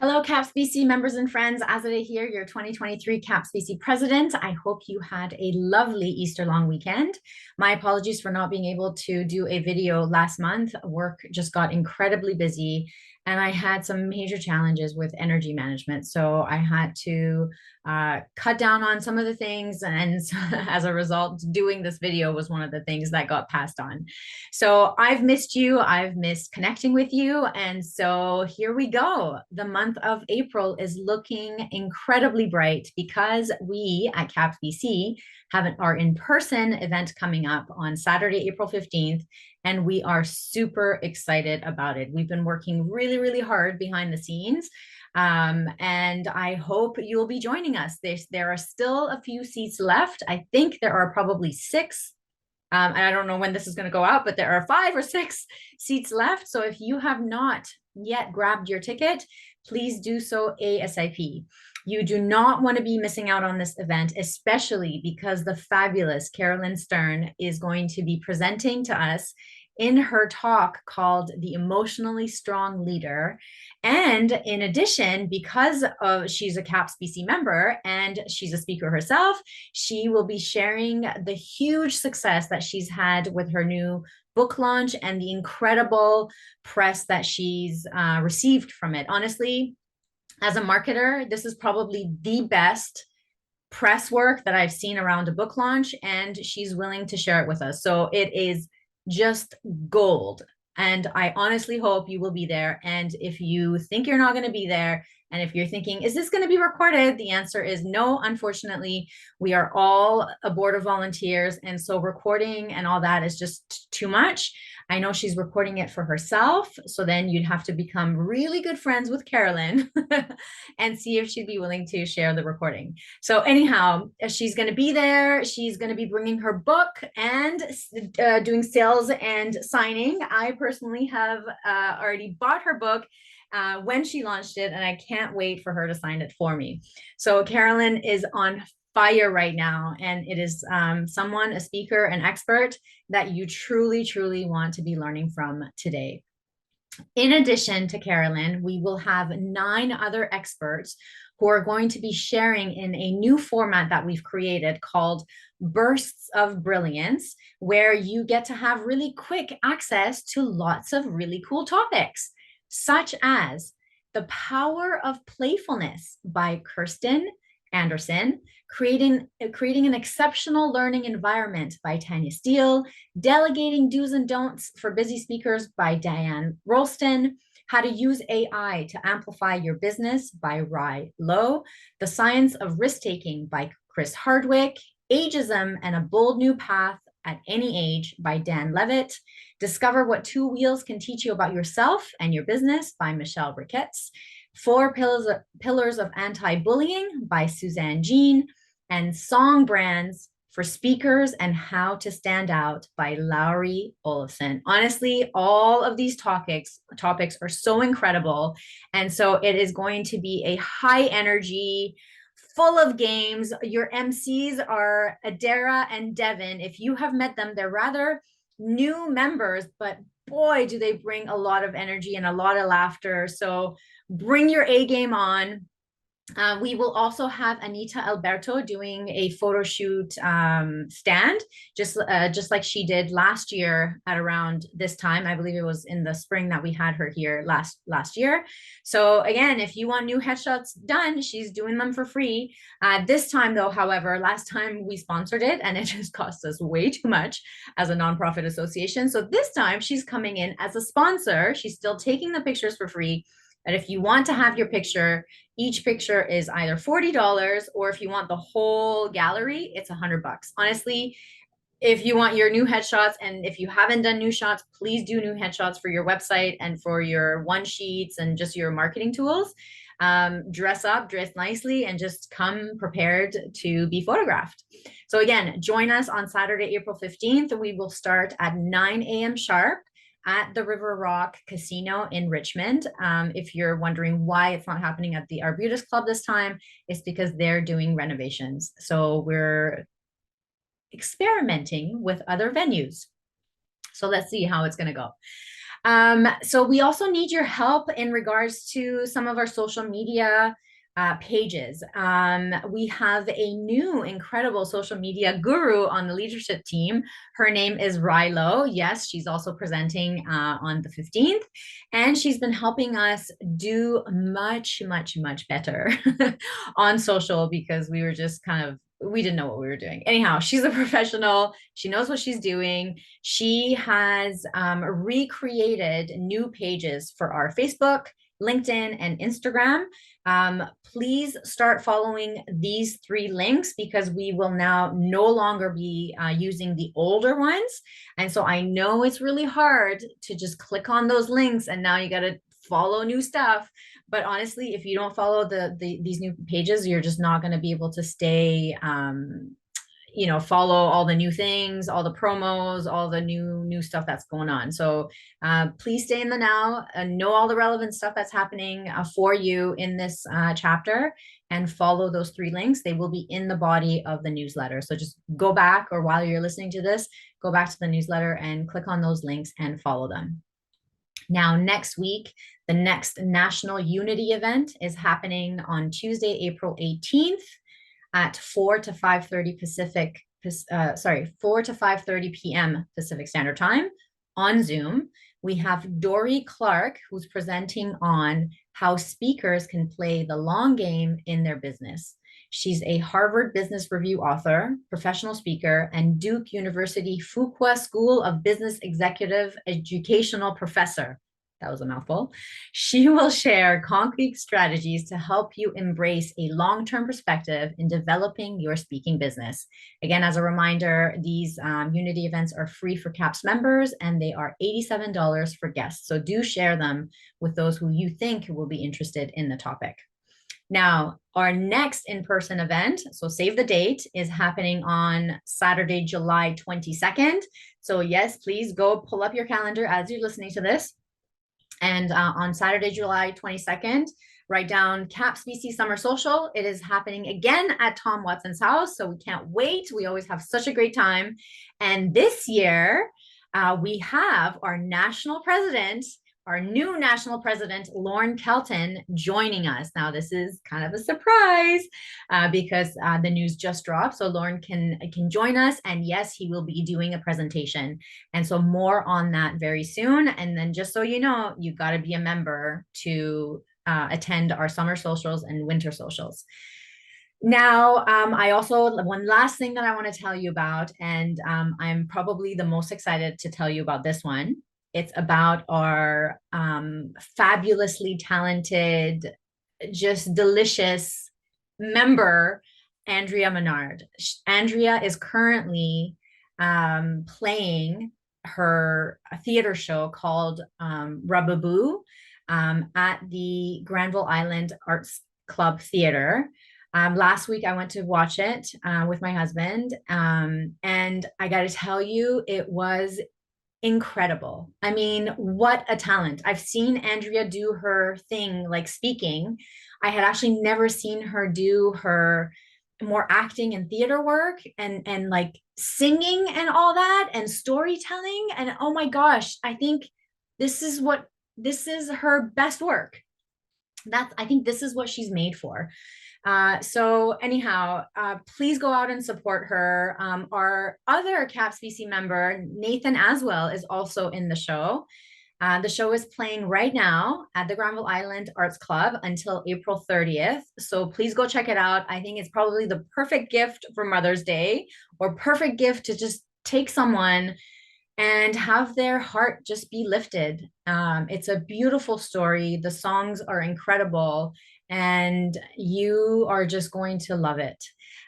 Hello, CAPS BC members and friends. Azadeh here, your 2023 CAPS BC president. I hope you had a lovely Easter long weekend. My apologies for not being able to do a video last month. Work just got incredibly busy and I had some major challenges with energy management. So I had to cut down on some of the things. And as a result, doing this video was one of the things that got passed on. So I've missed you. I've missed connecting with you. And so here we go. The month of April is looking incredibly bright because we at CAPS BC have our in-person event coming up on Saturday, April 15th. And we are super excited about it. We've been working really, really hard behind the scenes. And I hope you'll be joining us. There are still a few seats left. I think there are probably six, and I don't know when this is going to go out, but there are 5 or 6 seats left. So if you have not yet grabbed your ticket, please do so ASAP. You do not want to be missing out on this event, especially because the fabulous Carolyn Stern is going to be presenting to us in her talk called The Emotionally Strong Leader. And in addition, because she's a CAPS BC member and she's a speaker herself, she will be sharing the huge success that she's had with her new book launch and the incredible press that she's received from it. Honestly, as a marketer, this is probably the best press work that I've seen around a book launch, and she's willing to share it with us. So it is just gold. And I honestly hope you will be there. And if you think you're not going to be there, and if you're thinking, is this going to be recorded? The answer is no, unfortunately. We are all a board of volunteers. And so recording and all that is just too much. I know she's recording it for herself. So then you'd have to become really good friends with Carolyn and see if she'd be willing to share the recording. So anyhow, she's going to be there. She's going to be bringing her book and doing sales and signing. I personally have already bought her book when she launched it, and I can't wait for her to sign it for me. So Carolyn is on fire right now, and it is someone, a speaker, an expert that you truly, truly want to be learning from today. In addition to Carolyn, we will have 9 other experts who are going to be sharing in a new format that we've created called Bursts of Brilliance, where you get to have really quick access to lots of really cool topics, such as The Power of Playfulness by Kirsten Anderson, creating an exceptional learning environment by Tanya Steele, Delegating Do's and Don'ts for Busy Speakers by Diane Rolston, How to Use AI to Amplify Your Business by Rai Lowe, The Science of Risk-Taking by Chris Hardwick, Ageism and a Bold New Path at Any Age by Dan Levitt, Discover What 2 Wheels Can Teach You About Yourself and Your Business by Michelle Ricketts, 4 Pillars of Anti-Bullying by Suzanne Jean, and Song Brands for Speakers and How to Stand Out by Lowry Olafson. Honestly, all of these topics are so incredible. And so it is going to be a high energy, full of games. Your MCs are Adara and Devin. If you have met them, they're rather new members, but boy, do they bring a lot of energy and a lot of laughter. So bring your A game on. We will also have Anita Alberto doing a photo shoot stand, just like she did last year at around this time. I believe it was in the spring that we had her here last year. So again, if you want new headshots done, she's doing them for free. This time though, however, last time we sponsored it and it just cost us way too much as a nonprofit association. So this time she's coming in as a sponsor. She's still taking the pictures for free. And if you want to have your picture, each picture is either $40, or if you want the whole gallery, it's $100. Honestly, if you want your new headshots, and if you haven't done new shots, please do new headshots for your website and for your one sheets and just your marketing tools. Dress up, dress nicely, and just come prepared to be photographed. So again, join us on Saturday, April 15th. We will start at 9 a.m. sharp at the River Rock Casino in Richmond. If you're wondering why it's not happening at the Arbutus Club this time, it's because they're doing renovations. So we're experimenting with other venues. So let's see how it's going to go. So we also need your help in regards to some of our social media pages. We have a new incredible social media guru on the leadership team. Her name is Rilo. Yes, she's also presenting on the 15th, and she's been helping us do much, much, much better on social because we were just kind of we didn't know what we were doing. Anyhow, she's a professional. She knows what she's doing. She has recreated new pages for our Facebook, LinkedIn, and Instagram. Please start following these three links because we will now no longer be using the older ones. And so I know it's really hard to just click on those links and now you got to follow new stuff. But honestly, if you don't follow these new pages, you're just not going to be able to stay follow all the new things, all the promos, all the new stuff that's going on. So please stay in the now and know all the relevant stuff that's happening for you in this chapter and follow those three links. They will be in the body of the newsletter. So just go back, or while you're listening to this, go back to the newsletter and click on those links and follow them. Now, next week, the next National Unity event is happening on Tuesday, April 18th at 4 to 5:30 Pacific, 4 to 5:30 p.m. Pacific Standard Time on Zoom. We have Dory Clark, who's presenting on how speakers can play the long game in their business. She's a Harvard Business Review author, professional speaker, and Duke University Fuqua School of Business Executive educational professor. That was a mouthful. She will share concrete strategies to help you embrace a long-term perspective in developing your speaking business. Again, as a reminder, these Unity events are free for CAPS members and they are $87 for guests. So do share them with those who you think will be interested in the topic. Now, our next in-person event, so save the date, is happening on Saturday, July 22nd. So yes, please go pull up your calendar as you're listening to this. And on Saturday, July 22nd, write down CAPS BC Summer Social. It is happening again at Tom Watson's house. So we can't wait. We always have such a great time. And this year, we have our national president, our new national president, Lorne Kelton, joining us. Now, this is kind of a surprise because the news just dropped. So Lorne can join us. And yes, he will be doing a presentation. And so more on that very soon. And then just so you know, you got to be a member to attend our summer socials and winter socials. Now, I also, one last thing that I want to tell you about, and I'm probably the most excited to tell you about this one. It's about our fabulously talented, just delicious member, Andrea Menard. Andrea is currently playing her theater show called Rubaboo at the Granville Island Arts Club Theater. Last week, I went to watch it with my husband, and I got to tell you, it was incredible. I mean, what a talent. I've seen Andrea do her thing like speaking. I had actually never seen her do her more acting and theater work and like singing and all that and storytelling. And oh my gosh, I think this is her best work. I think this is what she's made for. So anyhow, please go out and support her. Our other CAPS BC member, Nathan Aswell, is also in the show. The show is playing right now at the Granville Island Arts Club until April 30th. So please go check it out. I think it's probably the perfect gift for Mother's Day, or perfect gift to just take someone and have their heart just be lifted. It's a beautiful story. The songs are incredible and you are just going to love it.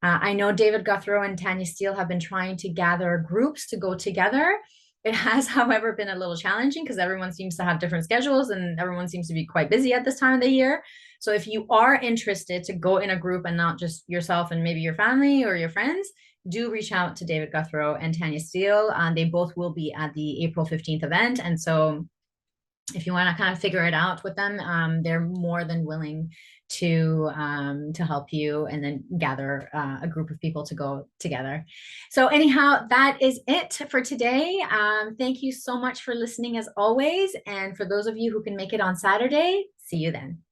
I know David Guthrow and Tanya Steele have been trying to gather groups to go together. It has, however, been a little challenging because everyone seems to have different schedules and everyone seems to be quite busy at this time of the year. So if you are interested to go in a group and not just yourself and maybe your family or your friends, do reach out to David Guthrow and Tanya Steele. They both will be at the April 15th event. And so if you want to kind of figure it out with them, they're more than willing to help you and then gather a group of people to go together. So anyhow, that is it for today. Thank you so much for listening as always. And for those of you who can make it on Saturday, see you then.